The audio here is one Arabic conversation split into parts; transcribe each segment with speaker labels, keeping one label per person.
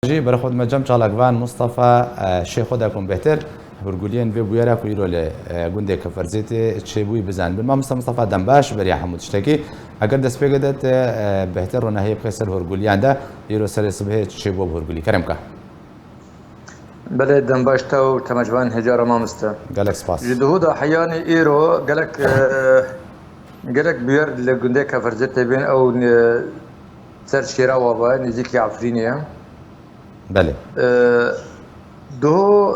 Speaker 1: جي برخود مجمع چالاکوان مصطفى شیخ خدا کن بهتر هرگولیان وی بویرا کویرو ل گنده کفرزیت چه بوی بزن بر ما مصطفى دنباش بری حمود شتکی اگر دست بگدت بهتر رو نهیب خسر هرگولیان ده یرو سر صبح چه بو هرگولی کرم که
Speaker 2: بله دنباش تو تمجوان هجار ما مستا
Speaker 1: گلک سپاس
Speaker 2: جدهودا حیان ایرو گلک بیار لگنده کفرزیت بین او سر شیرا وابا نزیک عفرینیه
Speaker 1: بله
Speaker 2: دو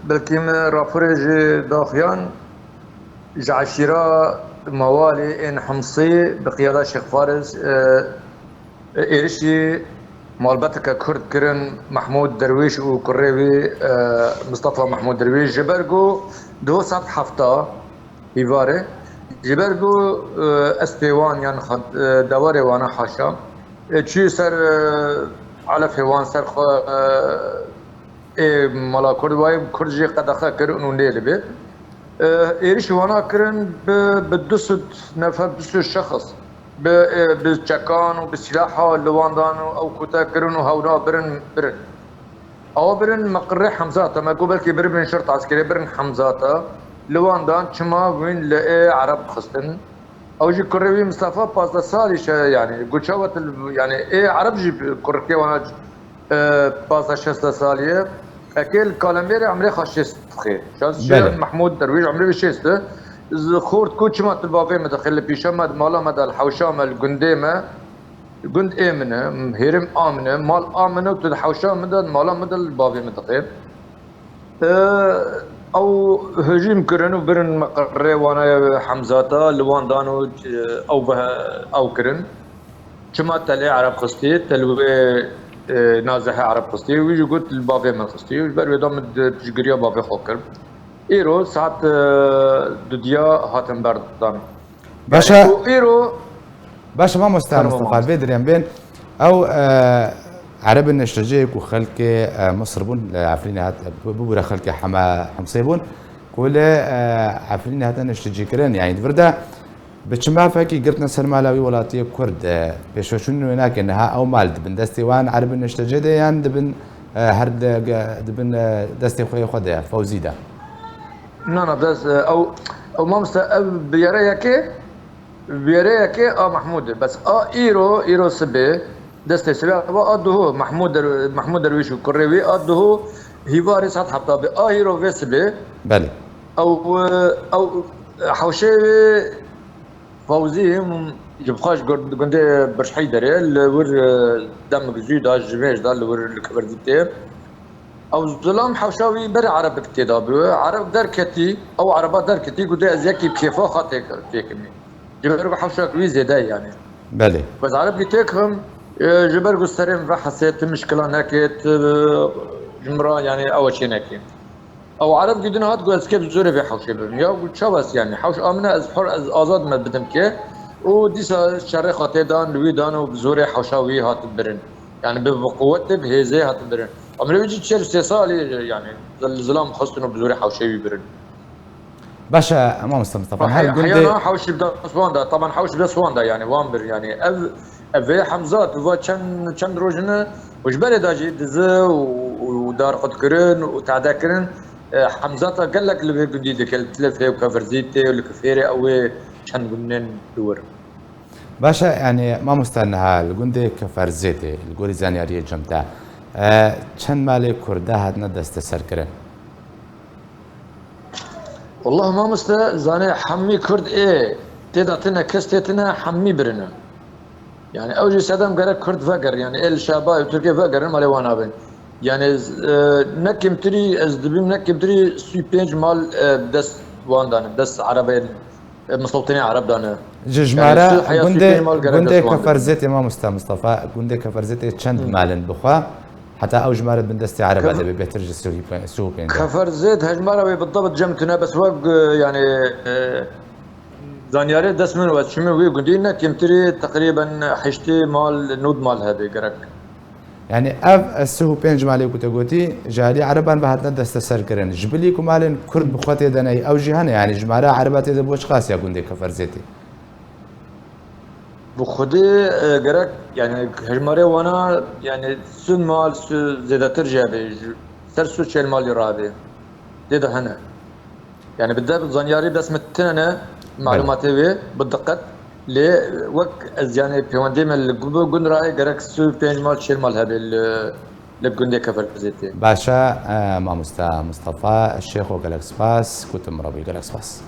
Speaker 2: بلکیم رافورج داخیان جعشيرة موالي إن حمصي بقيادة شيخ فارس إيرشي مالبتك كرد كرن محمود درويش وكريبي مصطفى محمود درويش جبرجو دو سات حفتا هيفاري جبرجو اسبيوان يعني دواري وانا حاشا تشي سر على فيوان سر مالا كرد واي كرجي قدخه كرن ونيلبي إيرش وانا كرن بدست نفر بدست شخص بالشكان وبالسلاح اللواندان او كوتا كرن وهونا برن او برن مقر حمزاتا ما قبل كي برن شرط عسكري برن حمزاتا لواندان شما وين لقي عرب خستن او جي كروي مصطفى باز سالي يعني قوشاوت يعني ايه عرب جي كركي وانا باز 6 ساليه اكل كالمبير عمري خشست خير شاز محمود درويش عمري بشيسته خورت كوتشمات البابي مدخل بيشمد مالا مدى الحوشامه الجنديمه جند امنه هيرم امنه مال امنه وتحوشام مدى مالا مدى البابي مدخل او هجيم كرن وبرن مقري وانا حمزاتا لوان دانو او كرن شمات تلي عرب خستي تلوي نازحه عرب خستي ويجي قلت البابي من خستي وجبر ودام تجريا بابي خوكر ايرو ساعت دوديا هاتن بردان
Speaker 1: باشا
Speaker 2: ايرو
Speaker 1: باشا ما مصطفى بدريان بين او عرب النشتجيك وخلك مصر بون عفرين هات بورا خلك حمصيبون كل عفرين هات نشتجيكرن يعني فردا بتشمع فاكي قرتنا سرمالاوي ولاتي كرد بيشوشون هناك انها او مال دبن دستيوان عرب النشتجي يعني دبن هرد دبن دستي خويا خدها فوزي ده
Speaker 2: نعم بس او ما بيريك محمود بس ايرو سبي دستي سبي ادو محمود درويش وكريوي ادو هيفاري سات حطابي هيرو فيسبي
Speaker 1: بله
Speaker 2: او حوشي فوزي جبخاش قندي برش حيدري الور دم جديد جميش ده الور الكبرديتي او ظلام حوشاوي بر عرب كتاب عرب دركتي او عربات دركتي قد ازيكي بكيفو خاطيك تيكمي جبر حوشاك ويزي ده يعني
Speaker 1: بله
Speaker 2: بس عرب تيكهم جبر قسترين راح حسيت مشكله نكت جمرا يعني اول شيء نكت او عرب جدنا هات قول اسكيب زوري في حوشي يا قلت شو بس يعني حوش امنه از حر از ازاد ما بدم كي وديسا شري خاطي دان لوي دان وبزوري حوشاوي هات برن يعني بقوته بهيزي هات برن عمري بيجي تشيل استيصالي يعني الظلام خصنه بزوري حوشي برن
Speaker 1: باشا ما مصطفى
Speaker 2: هل احيانا حوشي بدا سواندا طبعا حوشي بدا سواندا يعني وامبر يعني افي حمزات وفا كان روجنا وجبالي داجي دز ودار قد كرن وتعدا كرن حمزات قال لك اللي بيجي ديك التلفه وكفرزيتي والكفيري او كان قلنا دور
Speaker 1: باشا يعني ما مستنها الجندي كفرزيتي الجوري زاني اريد جمتا كان مالي كرده هاتنا دست سركره
Speaker 2: والله ما زاني حمي كرد ايه تداتنا كستنا حمي برنا يعني اوجي سدام قال كرد فقر يعني الشباب تركيا فقر مالي وانا بين يعني نكم تري از دبيم نكم تري سوي بينج مال دس وان دان دس عربي مستوطنين عرب دان
Speaker 1: جمارة جندي كفرزيتي ما مصطفى جندي كفرزيتي چند مالن بخوا حتى او جمارة بندستي عرب هذا بيترج السوق
Speaker 2: كفرزيت هجمارة بالضبط جمتنا بس وق يعني زانياري دس من وقت شمي وي جندينا كم تري تقريبا حشتي مال نود مال هذا قرك
Speaker 1: يعني السهو بينج مالي كتقولتي جاري عربان بهاتنا دست سركرن جبلي كمالن كرد بخواتي دناي او جهان يعني جماعه عربات اذا بوش خاص يا جندي كفرزيتي
Speaker 2: بخودی گرک یعنی هجماره وانا یعنی سون مال سو زیادتر جابه سر سو چل مالی رابه دیده هنه يعني بالذات زانياري بس متنا معلوماتي بي بالدقة لي وك يعني بيوندي من الجو جون راي جرك سو بين مال شيل مال هذا اللي بجوندي كفر زيتي
Speaker 1: باشا مامۆستا مستەفا الشيخ وجالاكس باس كنت مربي جالاكس باس